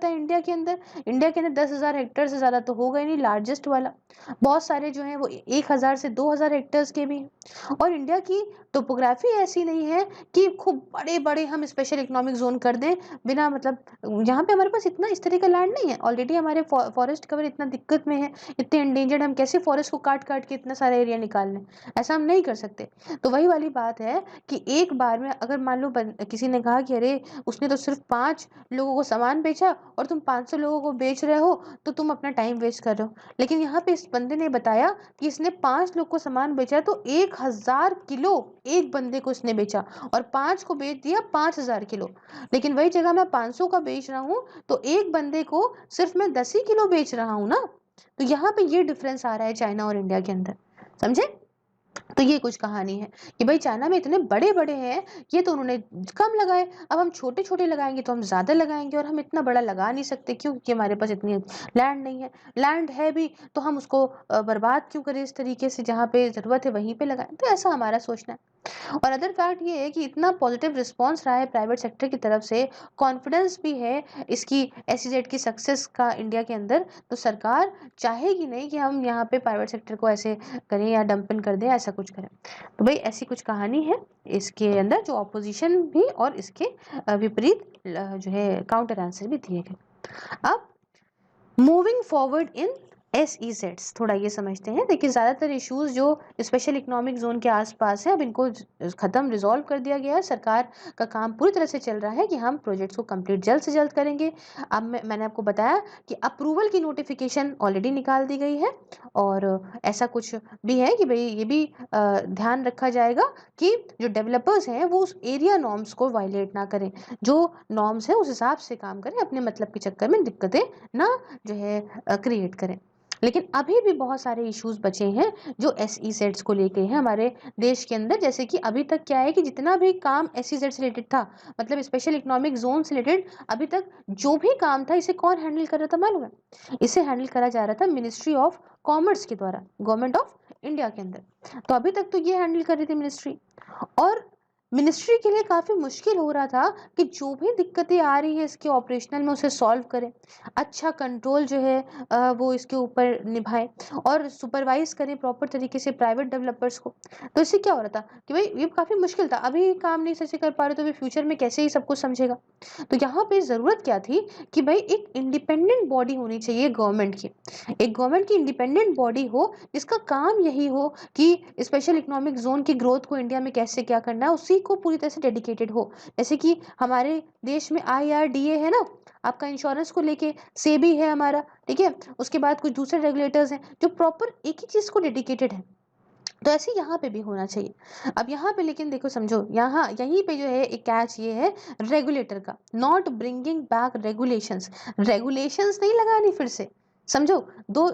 इंडिया के अंदर 10,000 हेक्टेयर से ज़्यादा तो होगा ही नहीं, लार्जेस्ट वाला। बहुत सारे जो हैं वो 1,000 से 2,000 हेक्टेयर्स के भी हैं। और इंडिया की टोपोग्राफी ऐसी नहीं है कि खूब बड़े बड़े हम स्पेशल इकोनॉमिक जोन कर दें बिना मतलब, यहाँ पे हमारे पास इतना इस तरह का लैंड नहीं है। ऑलरेडी हमारे फॉरेस्ट कवर इतना दिक्कत में है, इतने एंडेंजर्ड, हम कैसे फॉरेस्ट को काट काट के इतना सारा एरिया निकाल लें, ऐसा हम नहीं कर सकते। तो वही वाली बात है कि एक बार में अगर मान लो किसी ने कहा कि अरे उसने तो सिर्फ 5 लोगों को सामान बेचा और तुम 500 लोगों को बेच रहे हो, तो तुम अपना टाइम वेस्ट कर रहे हो। लेकिन यहाँ पे इस बंदे ने बताया कि इसने 5 लोग को सामान बेचा, तो 1,000 किलो एक बंदे को इसने बेचा, और 5 को बेच दिया 5,000 किलो। लेकिन वही जगह मैं 500 का बेच रहा हूँ तो एक बंदे को सिर्फ मैं 10 ही किलो बेच रहा हूँ ना। तो यहाँ पे ये डिफरेंस आ रहा है चाइना और इंडिया के अंदर, समझे। तो ये कुछ कहानी है कि भाई चाइना में इतने बड़े बड़े हैं, ये तो उन्होंने कम लगाए, अब हम छोटे छोटे लगाएंगे तो हम ज्यादा लगाएंगे, और हम इतना बड़ा लगा नहीं सकते क्यों, क्योंकि हमारे पास इतनी लैंड नहीं है। लैंड है भी तो हम उसको बर्बाद क्यों करें इस तरीके से, जहाँ पे जरूरत है वहीं पे लगाएं। तो ऐसा हमारा सोचना है। और अदर फैक्ट ये है कि इतना पॉजिटिव रिस्पांस रहा है प्राइवेट सेक्टर की तरफ से, कॉन्फिडेंस भी है इसकी एसईजेड की सक्सेस का इंडिया के अंदर, तो सरकार चाहेगी नहीं कि हम यहाँ पे प्राइवेट सेक्टर को ऐसे करें या डंपिंग कर दें, ऐसा कुछ करें। तो भाई ऐसी कुछ कहानी है इसके अंदर, जो ऑपोजिशन भी और इसके विपरीत जो है काउंटर आंसर भी दिए गए। अब मूविंग फॉरवर्ड इन एसईजेड्स, थोड़ा ये समझते हैं। देखिए ज़्यादातर इश्यूज जो स्पेशल इकोनॉमिक जोन के आसपास है, अब इनको ख़त्म रिजॉल्व कर दिया गया है। सरकार का काम पूरी तरह से चल रहा है कि हम प्रोजेक्ट्स को कंप्लीट जल्द से जल्द करेंगे। अब मैंने आपको बताया कि अप्रूवल की नोटिफिकेशन ऑलरेडी निकाल दी गई है, और ऐसा कुछ भी है कि भाई ये भी ध्यान रखा जाएगा कि जो डेवलपर्स हैं वो उस एरिया नॉर्म्स को वायलेट ना करें, जो नॉर्म्स है उस हिसाब से काम करें, अपने मतलब के चक्कर में दिक्कतें ना जो है क्रिएट करें। लेकिन अभी भी बहुत सारे इश्यूज बचे हैं जो एसईजेड्स को लेके हैं हमारे देश के अंदर। जैसे कि अभी तक क्या है कि जितना भी काम एसईजेड से रिलेटेड था, मतलब स्पेशल इकोनॉमिक जोन से रिलेटेड, अभी तक जो भी काम था इसे कौन हैंडल कर रहा था मालूम है? इसे हैंडल करा जा रहा था मिनिस्ट्री ऑफ कॉमर्स के द्वारा, गवर्नमेंट ऑफ इंडिया के अंदर। तो अभी तक तो ये हैंडल कर रही थी मिनिस्ट्री। और मिनिस्ट्री के लिए काफ़ी मुश्किल हो रहा था कि जो भी दिक्कतें आ रही है इसके ऑपरेशनल में उसे सॉल्व करें, अच्छा कंट्रोल जो है वो इसके ऊपर निभाएं और सुपरवाइज करें प्रॉपर तरीके से प्राइवेट डेवलपर्स को। तो इससे क्या हो रहा था कि भाई ये काफ़ी मुश्किल था, अभी काम नहीं सही से कर पा रहे तो फिर फ्यूचर में कैसे ही सब कुछ समझेगा। तो यहाँ पे ज़रूरत क्या थी कि भाई एक इंडिपेंडेंट बॉडी होनी चाहिए गवर्नमेंट की, एक गवर्नमेंट की इंडिपेंडेंट बॉडी हो जिसका काम यही हो कि स्पेशल इकोनॉमिक जोन की ग्रोथ को इंडिया में कैसे क्या करना है उसी को पूरी तरह से डेडिकेटेड हो। जैसे कि हमारे देश में IRDA है ना, आपका इंश्योरेंस को लेके, सेबी है हमारा, ठीक है, उसके बाद कुछ दूसरे रेगुलेटर्स हैं जो प्रॉपर एक ही चीज़ को डेडिकेटेड है। तो ऐसे यहाँ पे भी होना चाहिए। अब यहाँ पे लेकिन देखो समझो, यहाँ यहीं पे जो है एक कैच ये है रेगुलेटर का, not bringing back regulations, regulations नहीं लगानी फिर से। समझो, दो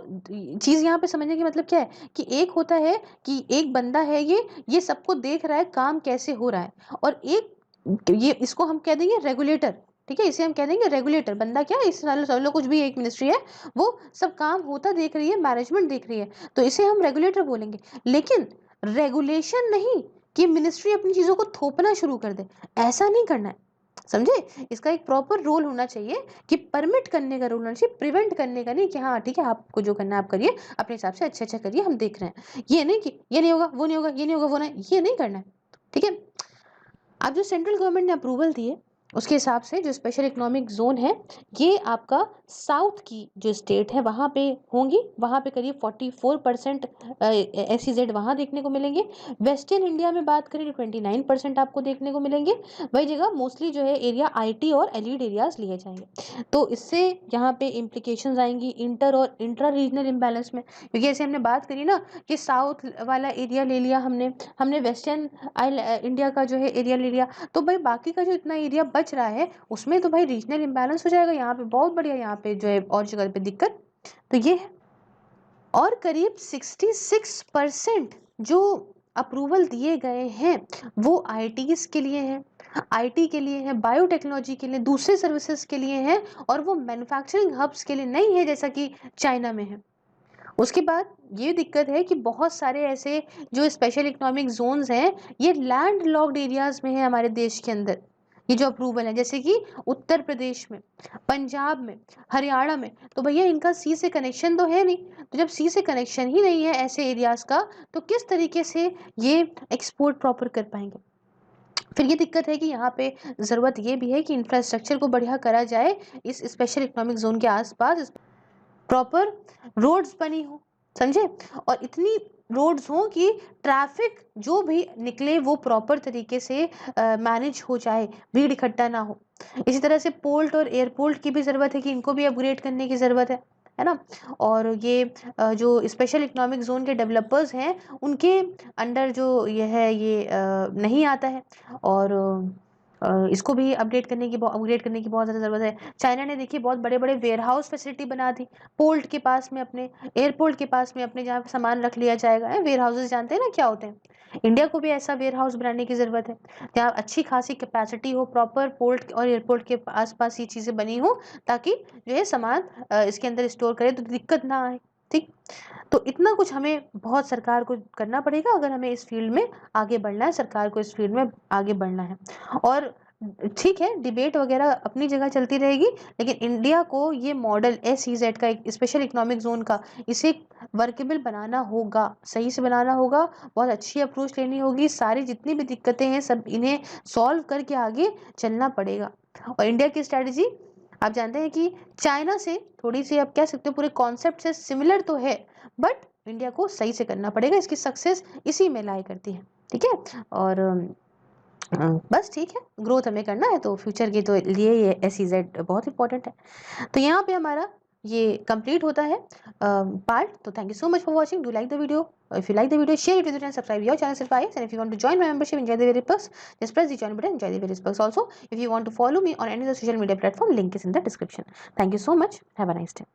चीज यहाँ पे समझने की मतलब क्या है कि एक होता है कि एक बंदा है ये सबको देख रहा है काम कैसे हो रहा है, और एक ये इसको हम कह देंगे रेगुलेटर, ठीक है, इसे हम कह देंगे रेगुलेटर। बंदा क्या है, इस समझ लो कुछ भी एक मिनिस्ट्री है, वो सब काम होता देख रही है, मैनेजमेंट देख रही है, तो इसे हम रेगुलेटर बोलेंगे। लेकिन रेगुलेशन नहीं कि मिनिस्ट्री अपनी चीजों को थोपना शुरू कर दे, ऐसा नहीं करना है, समझे। इसका एक प्रॉपर रोल होना चाहिए कि परमिट करने का रोल होना चाहिए, प्रिवेंट करने का नहीं कि हाँ ठीक है आपको जो करना है आप करिए, अपने हिसाब से अच्छा अच्छा करिए, हम देख रहे हैं। ये नहीं कि ये नहीं होगा वो नहीं होगा, ये नहीं होगा वो नहीं, ये नहीं करना है, ठीक है। अब जो सेंट्रल गवर्नमेंट ने अप्रूवल दिए उसके हिसाब से जो स्पेशल इकोनॉमिक जोन है ये आपका साउथ की जो स्टेट है वहाँ पे होंगी, वहाँ पे करीब 44% SEZ वहाँ देखने को मिलेंगे। वेस्टर्न इंडिया में बात करें तो 29% आपको देखने को मिलेंगे। वही जगह मोस्टली जो है एरिया IT और एलिड एरियाज लिए जाएंगे। तो इससे यहाँ पे इम्प्लीकेशंस आएंगी इंटर और इंट्रा रीजनल इम्बैलेंस में, क्योंकि ऐसे हमने बात करी ना कि साउथ वाला एरिया ले लिया हमने, हमने वेस्टर्न इंडिया का जो है एरिया ले लिया, तो भाई बाकी का जो इतना एरिया बच रहा है उसमें तो भाई रीजनल इम्बैलेंस हो जाएगा। यहाँ पे बहुत बढ़िया, यहाँ पे जो है और जगह पे दिक्कत तो ये है। और करीब 66% जो अप्रूवल दिए गए हैं वो ITs के लिए हैं, IT के लिए है, बायोटेक्नोलॉजी के लिए, दूसरे सर्विसेज के लिए हैं, और वो मैन्युफैक्चरिंग हब्स के लिए नहीं है जैसा कि चाइना में है। उसके बाद ये दिक्कत है कि बहुत सारे ऐसे जो स्पेशल इकोनॉमिक जोन्स हैं ये लैंड लॉक्ड एरियाज में है हमारे देश के अंदर। ये जो अप्रूवल है जैसे कि उत्तर प्रदेश में, पंजाब में, हरियाणा में, तो भैया इनका सी से कनेक्शन तो है नहीं। तो जब सी से कनेक्शन ही नहीं है ऐसे एरियाज का, तो किस तरीके से ये एक्सपोर्ट प्रॉपर कर पाएंगे। फिर ये दिक्कत है कि यहाँ पे ज़रूरत ये भी है कि इंफ्रास्ट्रक्चर को बढ़िया करा जाए इस स्पेशल इकोनॉमिक जोन के आसपास, प्रॉपर रोड्स बनी हो, समझे, और इतनी रोड्स हो कि ट्रैफिक जो भी निकले वो प्रॉपर तरीके से मैनेज हो जाए, भीड़ इकट्ठा ना हो। इसी तरह से पोर्ट और एयरपोर्ट की भी ज़रूरत है कि इनको भी अपग्रेड करने की ज़रूरत है ना। और ये जो स्पेशल इकोनॉमिक जोन के डेवलपर्स हैं उनके अंडर जो ये है ये नहीं आता है, और इसको भी अपग्रेड करने की बहुत ज़्यादा ज़रूरत है। चाइना ने देखिए बहुत बड़े बड़े वेयर हाउस फैसिलिटी बना दी पोर्ट के पास में अपने, एयरपोर्ट के पास में अपने, जहाँ सामान रख लिया जाएगा। वेयर हाउसेज जानते हैं ना क्या होते हैं, इंडिया को भी ऐसा वेयर हाउस बनाने की ज़रूरत है जहाँ अच्छी खासी कैपेसिटी हो, प्रॉपर पोर्ट और एयरपोर्ट के आसपास ये चीज़ें बनी हो ताकि जो है सामान इसके अंदर स्टोर करे तो दिक्कत ना आए, ठीक। तो इतना कुछ हमें बहुत सरकार को करना पड़ेगा अगर हमें इस फील्ड में आगे बढ़ना है, सरकार को इस फील्ड में आगे बढ़ना है। और ठीक है डिबेट वगैरह अपनी जगह चलती रहेगी, लेकिन इंडिया को ये मॉडल SEZ का, एक स्पेशल इकोनॉमिक जोन का, इसे वर्केबल बनाना होगा, सही से बनाना होगा, बहुत अच्छी अप्रोच लेनी होगी, सारी जितनी भी दिक्कतें हैं सब इन्हें सॉल्व करके आगे चलना पड़ेगा। और इंडिया की स्ट्रैटेजी आप जानते हैं कि चाइना से थोड़ी सी आप कह सकते हो पूरे कॉन्सेप्ट से सिमिलर तो है, बट इंडिया को सही से करना पड़ेगा, इसकी सक्सेस इसी में लाई करती है, ठीक है। और बस ठीक है, ग्रोथ हमें करना है तो फ्यूचर के तो लिए ये SEZ बहुत इंपॉर्टेंट है। तो यहाँ पे हमारा ये कंप्लीट होता है पार्ट। तो thank you so much for watching, do like the video, if you like the video share it with and subscribe your channel Sirfaiz, and if you want to join my membership enjoy the various perks just press the join button, enjoy the various perks. Also if you want to follow me on any of the social media platform link is in the description. Thank you so much, have a nice day.